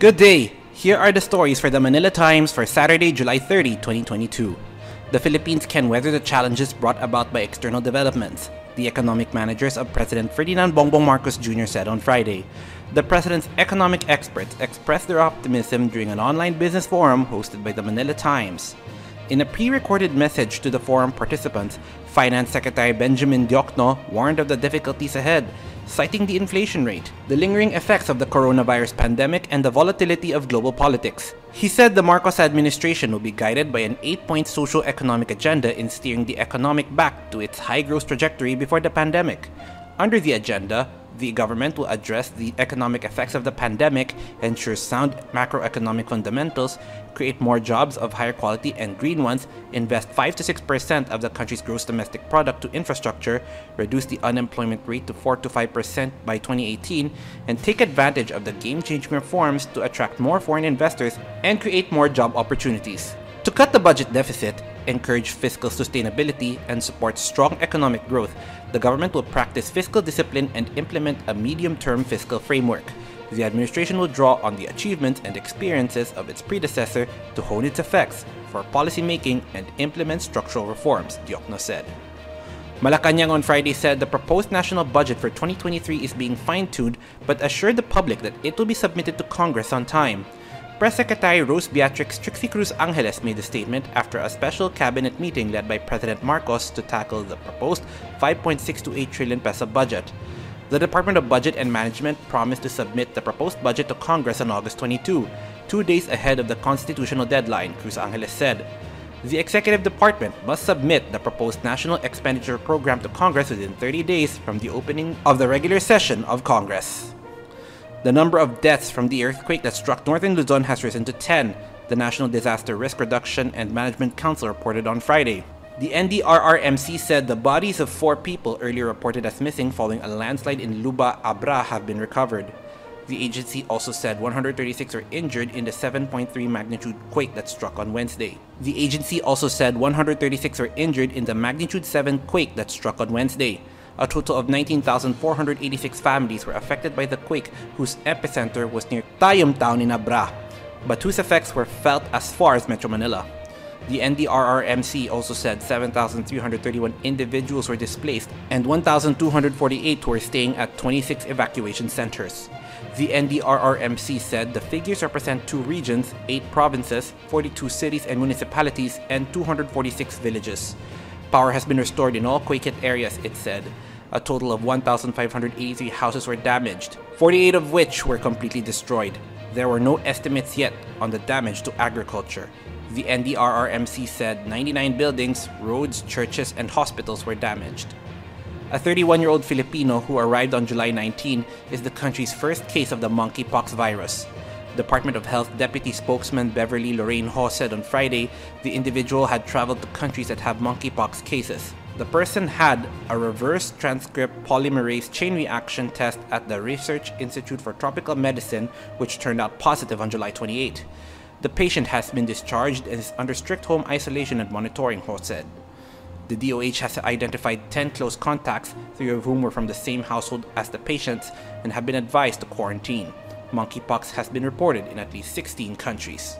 Good day! Here are the stories for the Manila Times for Saturday, July 30, 2022. The Philippines can weather the challenges brought about by external developments, the economic managers of President Ferdinand Bongbong Marcos Jr. said on Friday. The president's economic experts expressed their optimism during an online business forum hosted by the Manila Times. In a pre-recorded message to the forum participants, Finance Secretary Benjamin Diokno warned of the difficulties ahead, citing the inflation rate, the lingering effects of the coronavirus pandemic, and the volatility of global politics. He said the Marcos administration will be guided by an 8-point socio-economic agenda in steering the economic back to its high-growth trajectory before the pandemic. Under the agenda, the government will address the economic effects of the pandemic, ensure sound macroeconomic fundamentals, create more jobs of higher quality and green ones, invest 5 to 6% of the country's gross domestic product to infrastructure, reduce the unemployment rate to 4 to 5% by 2018, and take advantage of the game-changing reforms to attract more foreign investors and create more job opportunities. To cut the budget deficit, encourage fiscal sustainability, and support strong economic growth, the government will practice fiscal discipline and implement a medium-term fiscal framework. The administration will draw on the achievements and experiences of its predecessor to hone its effects for policymaking and implement structural reforms, Diokno said. Malacanang on Friday said the proposed national budget for 2023 is being fine-tuned but assured the public that it will be submitted to Congress on time. Press Secretary Rose Beatrix Trixie Cruz Angeles made the statement after a special cabinet meeting led by President Marcos to tackle the proposed 5.628 trillion peso budget. The Department of Budget and Management promised to submit the proposed budget to Congress on August 22, 2 days ahead of the constitutional deadline, Cruz Angeles said. The Executive Department must submit the proposed National Expenditure Program to Congress within 30 days from the opening of the regular session of Congress. The number of deaths from the earthquake that struck northern Luzon has risen to 10, the National Disaster Risk Reduction and Management Council reported on Friday. The NDRRMC said the bodies of 4 people earlier reported as missing following a landslide in Luba, Abra have been recovered. The agency also said 136 were injured in the 7.3 magnitude quake that struck on Wednesday. The agency also said 136 were injured in the magnitude 7 quake that struck on Wednesday. A total of 19,486 families were affected by the quake, whose epicenter was near Tayum town in Abra, but whose effects were felt as far as Metro Manila. The NDRRMC also said 7,331 individuals were displaced and 1,248 were staying at 26 evacuation centers. The NDRRMC said the figures represent 2 regions, 8 provinces, 42 cities and municipalities, and 246 villages. Power has been restored in all quake-hit areas, it said. A total of 1,583 houses were damaged, 48 of which were completely destroyed. There were no estimates yet on the damage to agriculture. The NDRRMC said 99 buildings, roads, churches, and hospitals were damaged. A 31-year-old Filipino who arrived on July 19 is the country's first case of the monkeypox virus. Department of Health Deputy Spokesman Beverly Lorraine Ho said on Friday the individual had traveled to countries that have monkeypox cases. The person had a reverse transcript polymerase chain reaction test at the Research Institute for Tropical Medicine, which turned out positive on July 28. The patient has been discharged and is under strict home isolation and monitoring, Ho said. The DOH has identified 10 close contacts, 3 of whom were from the same household as the patients and have been advised to quarantine. Monkeypox has been reported in at least 16 countries.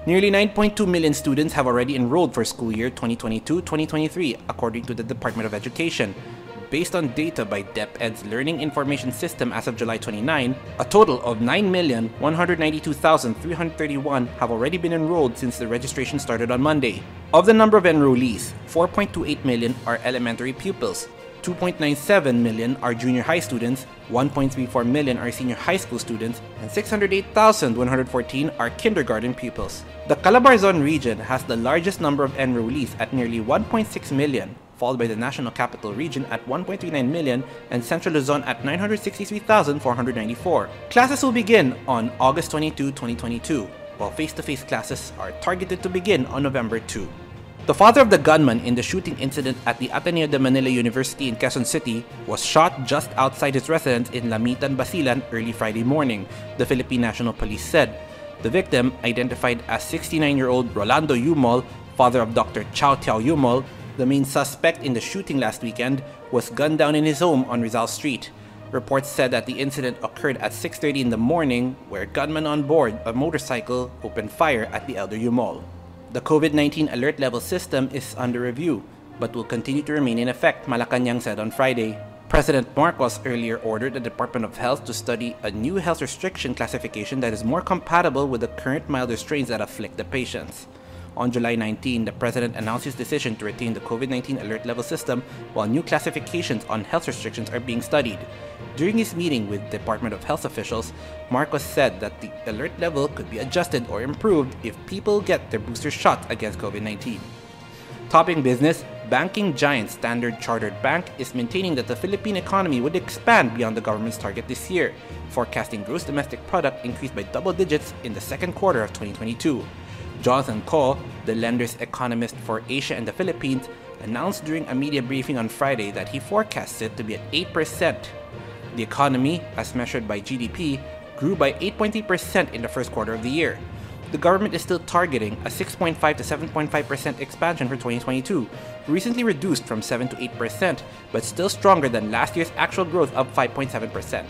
Nearly 9.2 million students have already enrolled for school year 2022-2023, according to the Department of Education. Based on data by DepEd's Learning Information System as of July 29, a total of 9,192,331 have already been enrolled since the registration started on Monday. Of the number of enrollees, 4.28 million are elementary pupils, 2.97 million are junior high students, 1.34 million are senior high school students, and 608,114 are kindergarten pupils. The Calabarzon region has the largest number of enrollees at nearly 1.6 million, followed by the National Capital Region at 1.39 million and Central Luzon at 963,494. Classes will begin on August 22, 2022, while face-to-face classes are targeted to begin on November 2. The father of the gunman in the shooting incident at the Ateneo de Manila University in Quezon City was shot just outside his residence in Lamitan, Basilan early Friday morning, the Philippine National Police said. The victim, identified as 69-year-old Rolando Yumol, father of Dr. Chow Tiao Yumol, the main suspect in the shooting last weekend, was gunned down in his home on Rizal Street. Reports said that the incident occurred at 6:30 in the morning, where gunmen on board a motorcycle opened fire at the LDU Mall. The COVID-19 alert level system is under review, but will continue to remain in effect, Malacanang said on Friday. President Marcos earlier ordered the Department of Health to study a new health restriction classification that is more compatible with the current milder strains that afflict the patients. On July 19, the President announced his decision to retain the COVID-19 alert level system while new classifications on health restrictions are being studied. During his meeting with Department of Health officials, Marcos said that the alert level could be adjusted or improved if people get their booster shot against COVID-19. Topping business, banking giant Standard Chartered Bank is maintaining that the Philippine economy would expand beyond the government's target this year, forecasting gross domestic product increase by double digits in the second quarter of 2022. Jonathan Ko, the lender's economist for Asia and the Philippines, announced during a media briefing on Friday that he forecasts it to be at 8%. The economy, as measured by GDP, grew by 8.3% in the first quarter of the year. The government is still targeting a 6.5 to 7.5% expansion for 2022, recently reduced from 7 to 8%, but still stronger than last year's actual growth of 5.7%.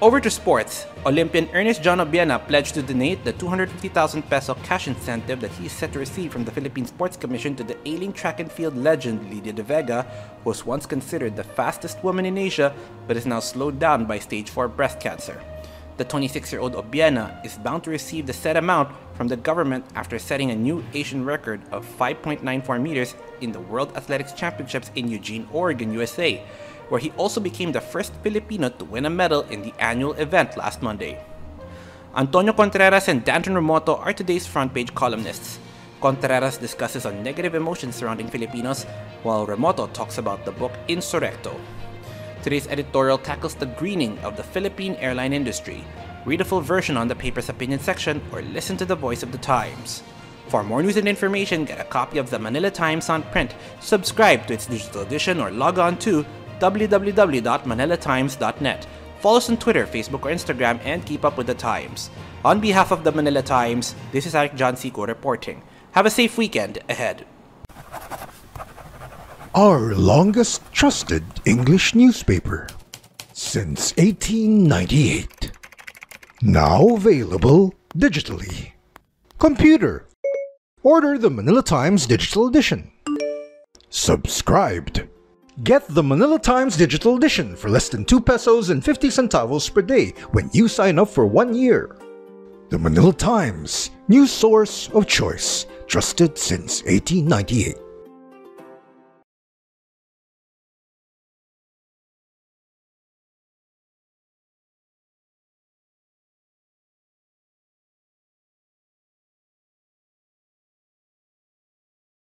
Over to sports, Olympian Ernest John Obiena pledged to donate the 250,000 peso cash incentive that he is set to receive from the Philippine Sports Commission to the ailing track and field legend Lydia De Vega, who was once considered the fastest woman in Asia but is now slowed down by stage 4 breast cancer. The 26-year-old Obiena is bound to receive the said amount from the government after setting a new Asian record of 5.94 meters in the World Athletics Championships in Eugene, Oregon, USA, where he also became the first Filipino to win a medal in the annual event last Monday. Antonio Contreras and Danton Remoto are today's front page columnists. Contreras discusses on negative emotions surrounding Filipinos, while Remoto talks about the book Insurrecto. Today's editorial tackles the greening of the Philippine airline industry. Read a full version on the paper's opinion section or listen to the voice of the Times. For more news and information, get a copy of the Manila Times on print, subscribe to its digital edition, or log on to www.manilatimes.net. Follow us on Twitter, Facebook, or Instagram, and keep up with the Times. On behalf of the Manila Times, this is Eric John Sico reporting. Have a safe weekend ahead. Our longest trusted English newspaper since 1898. Now available digitally. Computer. Order the Manila Times Digital Edition. Subscribed. Get the Manila Times Digital Edition for less than 2 pesos and 50 centavos per day when you sign up for 1 year. The Manila Times, news source of choice, trusted since 1898.